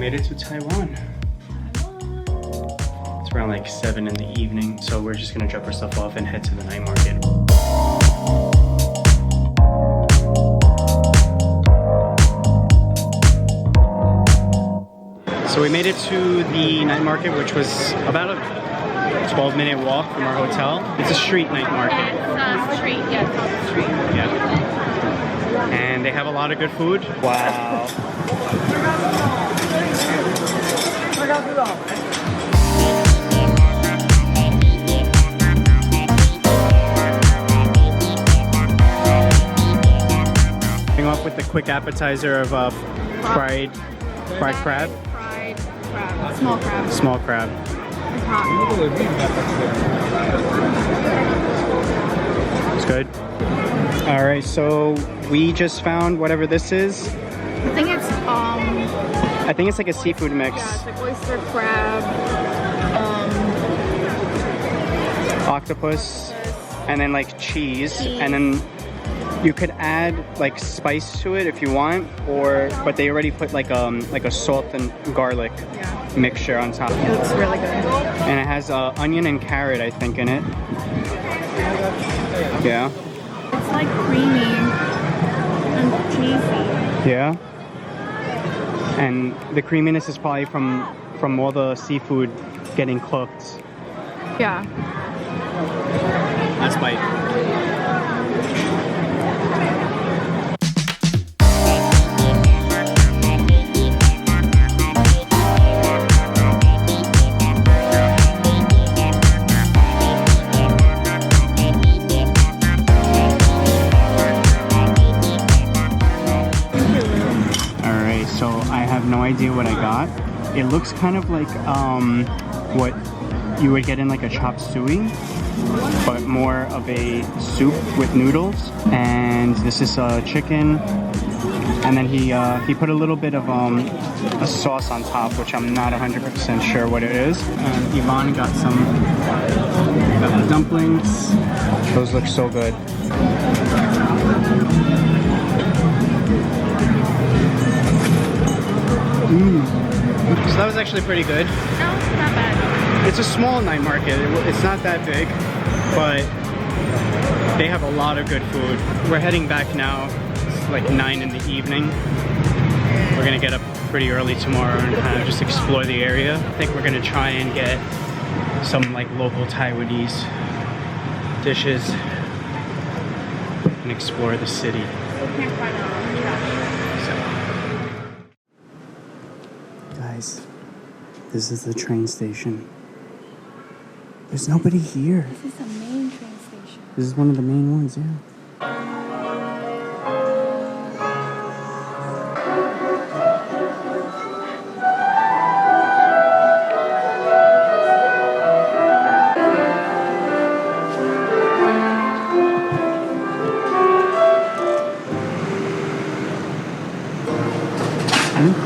made it to Taiwan. It's around like 7 in the evening, so we're just gonna drop our stuff off and head to the night market. So we made it to the night market, which was about a 12-minute walk from our hotel. It's a street night market. It's street, yes, street. Yeah. And they have a lot of good food. Wow. Starting off with the quick appetizer of fried crab. Fried crab. Small crab. Small crab. It's hot. It's good. All right, so we just found whatever this is. I think it's like a seafood mix. Yeah, it's like oyster, crab, octopus, and then like cheese, and then you could add like spice to it if you want, but they already put like a salt and garlic mixture on top. It looks really good. And it has onion and carrot, I think, in it. Yeah. It's like creamy and cheesy. Yeah. And the creaminess is probably from all the seafood getting cooked. Yeah. Let's bite. So I have no idea what I got. It looks kind of like what you would get in like a chop suey, but more of a soup with noodles. And this is chicken, and then he put a little bit of a sauce on top, which I'm not 100% sure what it is. And Yvonne got the dumplings. Those look so good. So that was actually pretty good. No, it's not bad. It's a small night market. It's not that big, but they have a lot of good food. We're heading back now. It's like 9 in the evening. We're gonna get up pretty early tomorrow and kind of just explore the area. I think we're gonna try and get some like local Taiwanese dishes and explore the city. Guys, this is the train station. There's nobody here. This is the main train station. This is one of the main ones, yeah.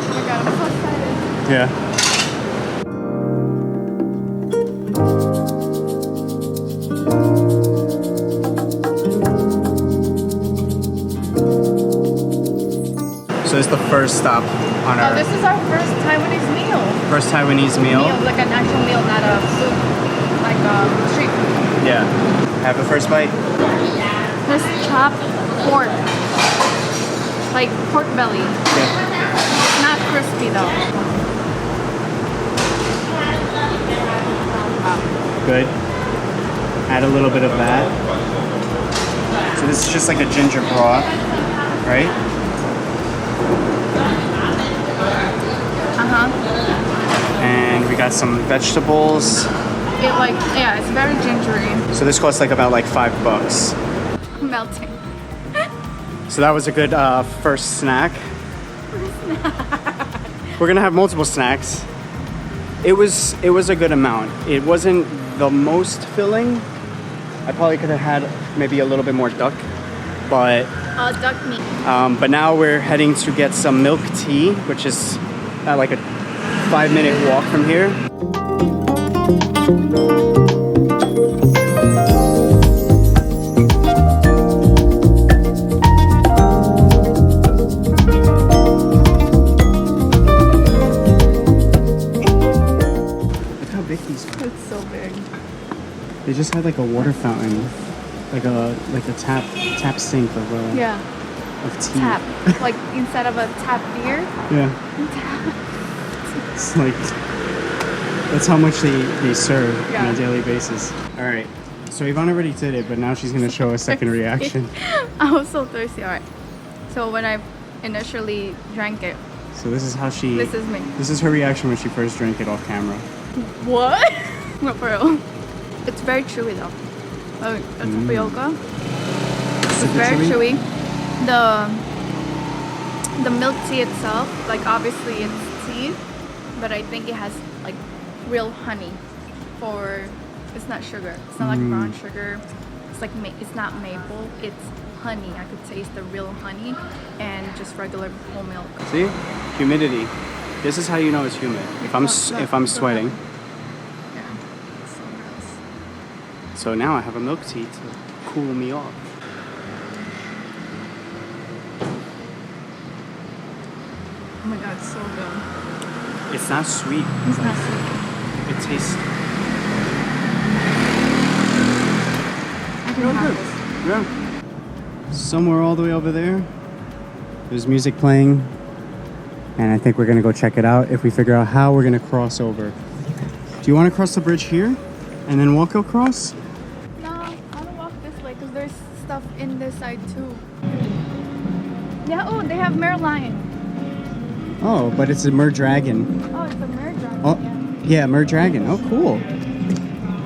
Oh my god, I'm so excited. Yeah. So it's the first stop on our... Oh, this is our first Taiwanese meal. First Taiwanese meal? Like an actual meal, not a food, like street food. Yeah. Have the first bite. This chopped pork. Like pork belly. Yeah. It's not crispy though. Good. Add a little bit of that. So this is just like a ginger broth, right? And we got some vegetables. It's very gingery. So this costs like about like $5. Melting. So that was a good first snack. We're gonna have multiple snacks. It was a good amount. It wasn't the most filling. I probably could have had maybe a little bit more duck, but Duck meat. but now we're heading to get some milk tea, which is like a 5-minute walk from here. just had like a water fountain, like a tap sink of Yeah. of tea. Tap. Like instead of a tap beer. Yeah. It's like that's how much they serve on Yeah. a daily basis. All right. So Yvonne already did it, but now she's gonna show a second reaction. I was so thirsty. Alright. So when I initially drank it, So this is how she. this is me. This is her reaction when she first drank it off camera. What? Not for real. It's very chewy though. Oh, it's tapioca. It's Super very chewy? chewy. The milk tea itself, like obviously it's tea, but I think it has like real honey. It's not sugar. It's not like brown sugar. It's like it's not maple. It's honey. I could taste the real honey and just regular whole milk. See, humidity. This is how you know it's humid. If I'm sweating. Yeah. It's so gross. So now I have a milk tea to cool me off. Oh my god, it's so good. It's not sweet. It's not sweet. It tastes. I can have this. Yeah. Somewhere all the way over there, there's music playing, and I think we're gonna go check it out if we figure out how we're gonna cross over. Do you want to cross the bridge here, and then walk across? No, I want to walk this way because there's stuff in this side too. Yeah, oh, they have Mer Lion. Oh, but it's a mer dragon. Oh, it's a Mer Dragon. Oh, yeah, mer dragon. Oh, cool.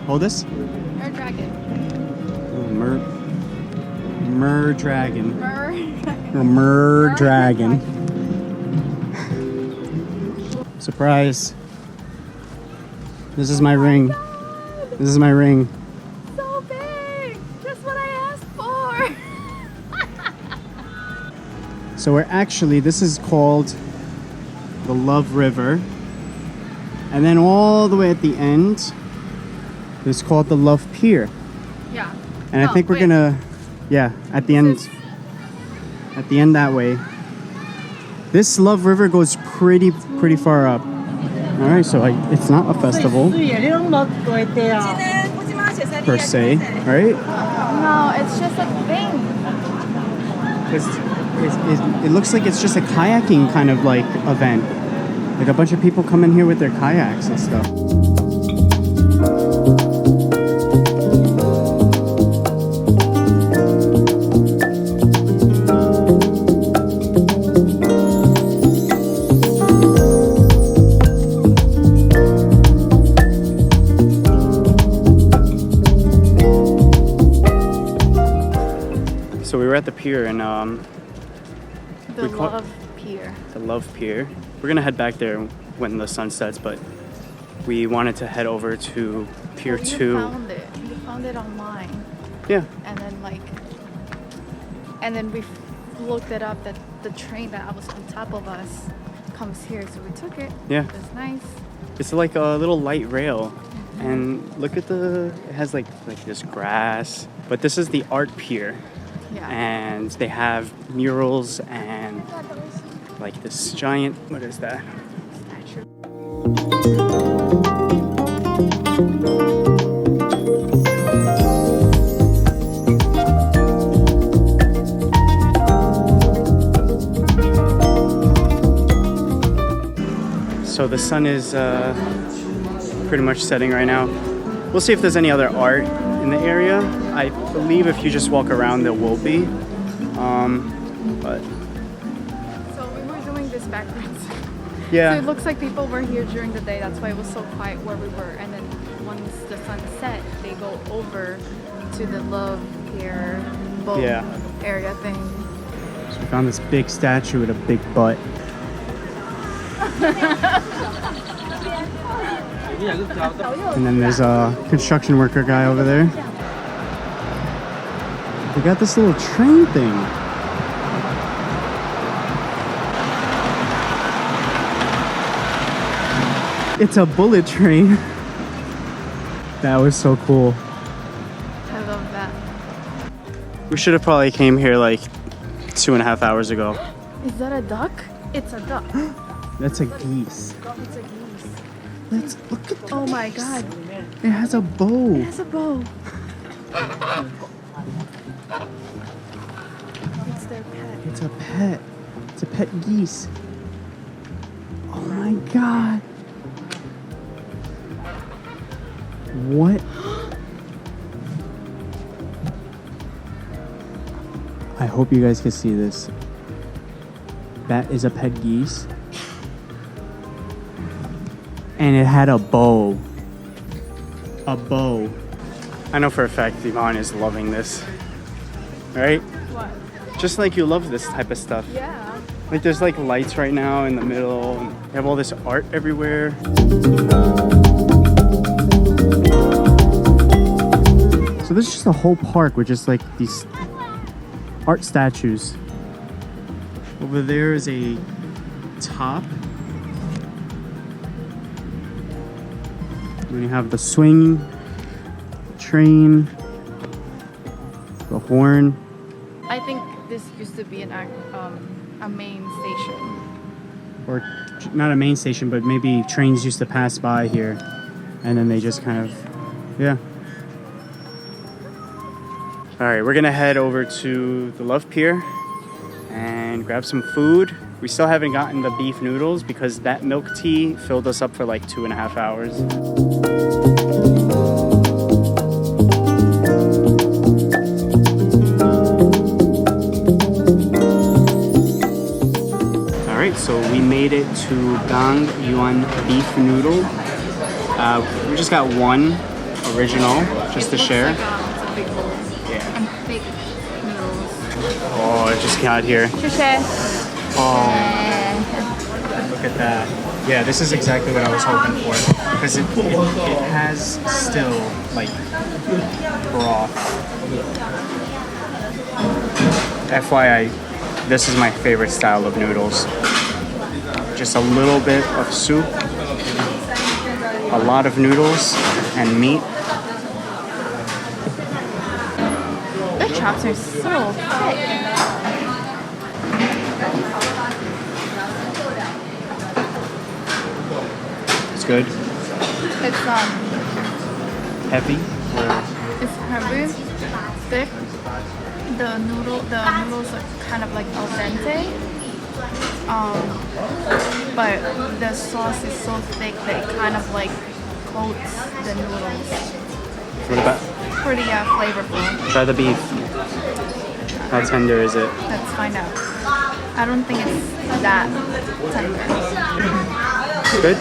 Hold this. Mer Dragon. Oh, mer dragon. Mer. Or mer dragon. Surprise. This is my ring. This is my ring. So big! Just what I asked for! So this is called the Love River. And then all the way at the end, it's called the Love Pier. Yeah. And I think we're gonna, at the end that way. This Love River goes pretty far up. All right, so it's not a festival per se, right? No, it's just a thing. It looks like it's just a kayaking kind of like event. Like a bunch of people come in here with their kayaks and stuff. So we were at the pier and The Love Pier. the Love Pier. We're gonna head back there when the sun sets, but we wanted to head over to Pier 2. You found it online. Yeah. And then we looked it up that the train that was on top of us comes here, so we took it. Yeah. It was nice. It's like a little light rail. And look at it has like this grass. But this is the art pier. Yeah. And they have murals and like this giant, what is that? Statue. So the sun is pretty much setting right now. We'll see if there's any other art in the area. I believe if you just walk around there will be. But So we were doing this backwards. yeah. So it looks like people were here during the day. That's why it was so quiet where we were. And then once the sun set, they go over to the Love Pier boat area thing. So we found this big statue with a big butt. And then there's a construction worker guy over there. They got this little train thing. It's a bullet train. That was so cool. I love that. We should have probably came here like 2.5 hours ago. Is that a duck? It's a duck. That's a geese. It's a geese. Let's look at Oh my god. It has a bow. It has a bow. It's their pet. It's a pet. It's a pet geese. Oh my god. What? I hope you guys can see this. That is a pet geese. And it had a bow. A bow. I know for a fact Yvonne is loving this. Right? What? Just like you love this type of stuff. Yeah. Like there's like lights right now in the middle. And you have all this art everywhere. So this is just a whole park with just like these art statues. Over there is a top. Then you have the swing, train, the horn. I think this used to be a main station. Or not a main station, but maybe trains used to pass by here. And then they just kind of, yeah. All right, we're gonna head over to the Love Pier and grab some food. We still haven't gotten the beef noodles because that milk tea filled us up for like 2.5 hours. All right, so we made it to Gang Yuan beef noodle. We just got one original, just to share. It's a big bowl. Yeah. And big noodles. Oh, it just got here. Oh, look at that. Yeah, this is exactly what I was hoping for. Because it has still, like, broth. FYI, this is my favorite style of noodles. Just a little bit of soup, a lot of noodles, and meat. The chops are so thick. It's good. It's Heavy. it's heavy, thick. The noodles are kind of like al dente. But the sauce is so thick that it kind of like coats the noodles. What about? Pretty flavorful. Try the beef. How tender is it? Let's find out. I don't think it's that tender. Good?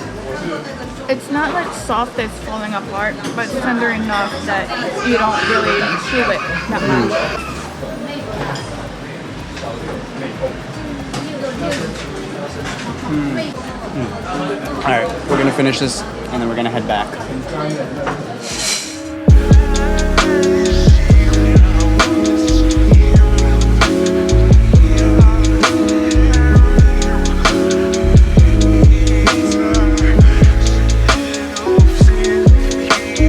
It's not like soft that's falling apart, but it's tender enough that you don't really chew it that much. All right, we're gonna finish this and then we're gonna head back.